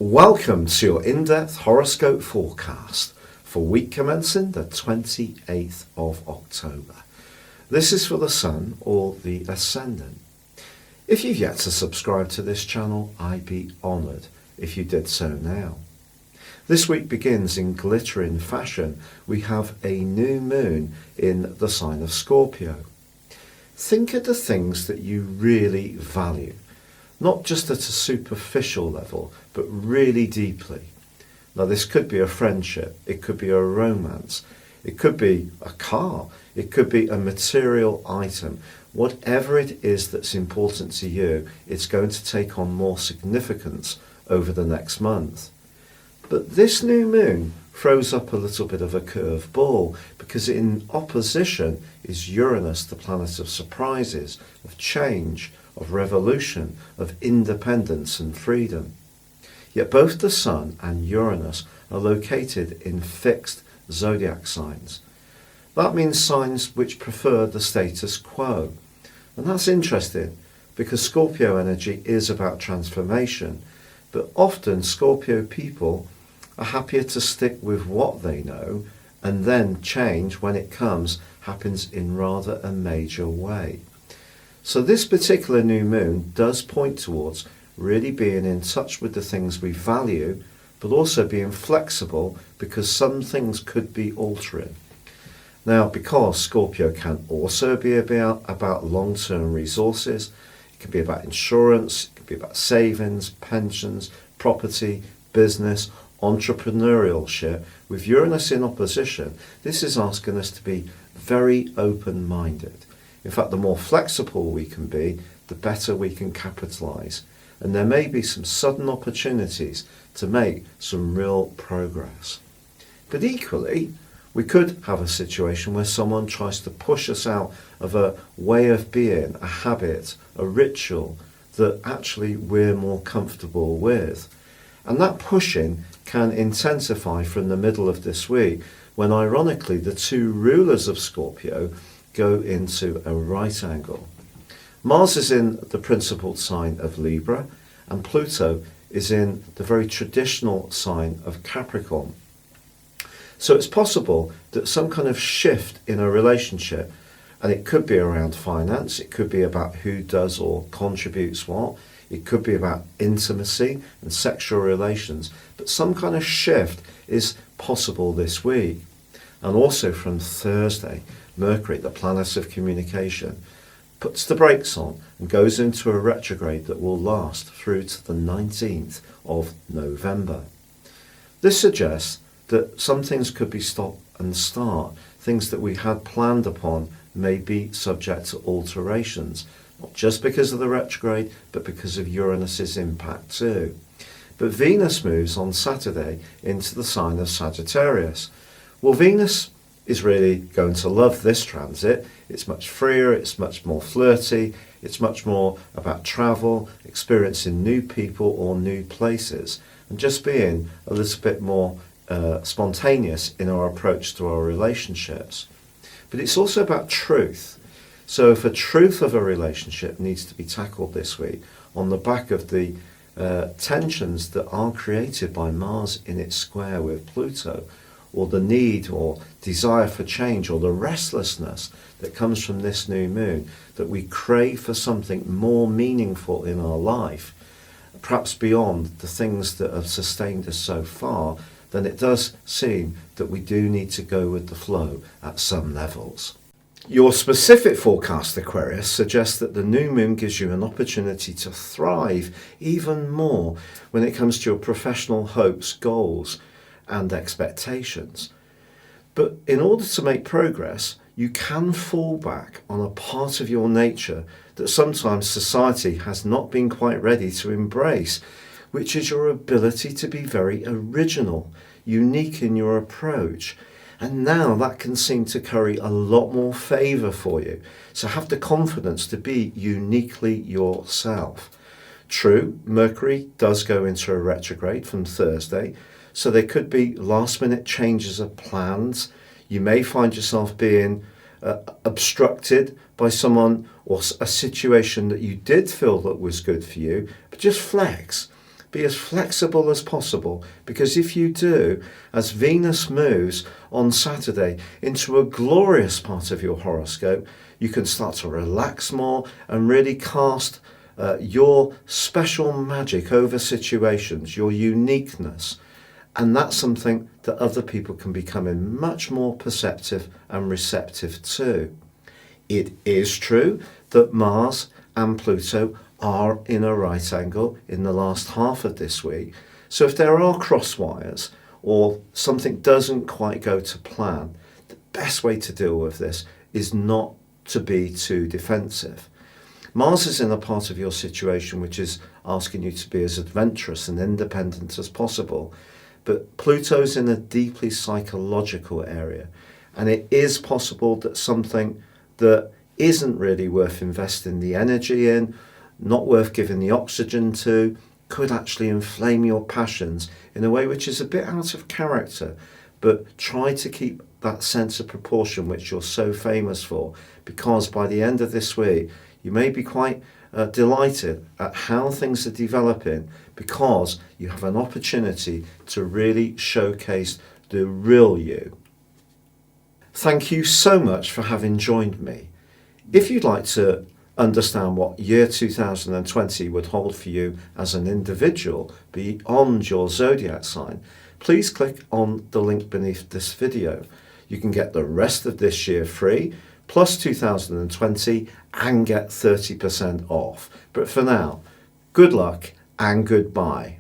Welcome to your in-depth horoscope forecast for week commencing the 28th of October. This is for the Sun or the Ascendant. If you've yet to subscribe to this channel, I'd be honoured if you did so now. This week begins in glittering fashion. We have a new moon in the sign of Scorpio. Think of the things that you really value. Not just at a superficial level, but really deeply. Now this could be a friendship, it could be a romance, it could be a car, it could be a material item. Whatever it is that's important to you, it's going to take on more significance over the next month. But this new moon throws up a little bit of a curved ball because in opposition is Uranus, the planet of surprises, of change, of revolution, of independence and freedom. Yet both the Sun and Uranus are located in fixed zodiac signs. That means signs which prefer the status quo. And that's interesting because Scorpio energy is about transformation, but often Scorpio people are happier to stick with what they know, and then change when it happens in rather a major way. So this particular new moon does point towards really being in touch with the things we value, but also being flexible because some things could be altering. Now, because Scorpio can also be about long-term resources, it can be about insurance, it can be about savings, pensions, property, business, entrepreneurship. With Uranus in opposition, this is asking us to be very open-minded. In fact, the more flexible we can be, the better we can capitalise. And there may be some sudden opportunities to make some real progress. But equally, we could have a situation where someone tries to push us out of a way of being, a habit, a ritual that actually we're more comfortable with. And that pushing can intensify from the middle of this week, when ironically the two rulers of Scorpio go into a right angle. Mars is in the principal sign of Libra, and Pluto is in the very traditional sign of Capricorn. So it's possible that some kind of shift in a relationship, and it could be around finance, it could be about who does or contributes what, it could be about intimacy and sexual relations, but some kind of shift is possible this week. And also from Thursday, Mercury, the planet of communication, puts the brakes on and goes into a retrograde that will last through to the 19th of November. This suggests that some things could be stop and start. Things that we had planned upon may be subject to alterations, not just because of the retrograde, but because of Uranus's impact too. But Venus moves on Saturday into the sign of Sagittarius. Well, Venus is really going to love this transit. It's much freer, it's much more flirty, it's much more about travel, experiencing new people or new places, and just being a little bit more spontaneous in our approach to our relationships. But it's also about truth. So if a truth of a relationship needs to be tackled this week on the back of the tensions that are created by Mars in its square with Pluto, or the need or desire for change, or the restlessness that comes from this new moon, that we crave for something more meaningful in our life, perhaps beyond the things that have sustained us so far, then it does seem that we do need to go with the flow at some levels. Your specific forecast, Aquarius, suggests that the new moon gives you an opportunity to thrive even more when it comes to your professional hopes, goals, and expectations. But in order to make progress, you can fall back on a part of your nature that sometimes society has not been quite ready to embrace, which is your ability to be very original, unique in your approach. And now that can seem to curry a lot more favour for you. So have the confidence to be uniquely yourself. True, Mercury does go into a retrograde from Thursday, so there could be last minute changes of plans. You may find yourself being obstructed by someone or a situation that you did feel that was good for you, but just flex. be as flexible as possible, because if you do, as Venus moves on Saturday into a glorious part of your horoscope, you can start to relax more and really cast your special magic over situations, your uniqueness. And that's something that other people can become much more perceptive and receptive to. It is true that Mars and Pluto are in a right angle in the last half of this week. So if there are crosswires or something doesn't quite go to plan, the best way to deal with this is not to be too defensive. Mars is in a part of your situation which is asking you to be as adventurous and independent as possible. But Pluto's in a deeply psychological area, and it is possible that something that isn't really worth investing the energy in, not worth giving the oxygen to, could actually inflame your passions in a way which is a bit out of character. But try to keep that sense of proportion which you're so famous for, because by the end of this week, you may be quite delighted at how things are developing, because you have an opportunity to really showcase the real you. Thank you so much for having joined me. If you'd like to understand what year 2020 would hold for you as an individual beyond your zodiac sign, please click on the link beneath this video. You can get the rest of this year free, plus 2020, and get 30% off. But for now, good luck and goodbye.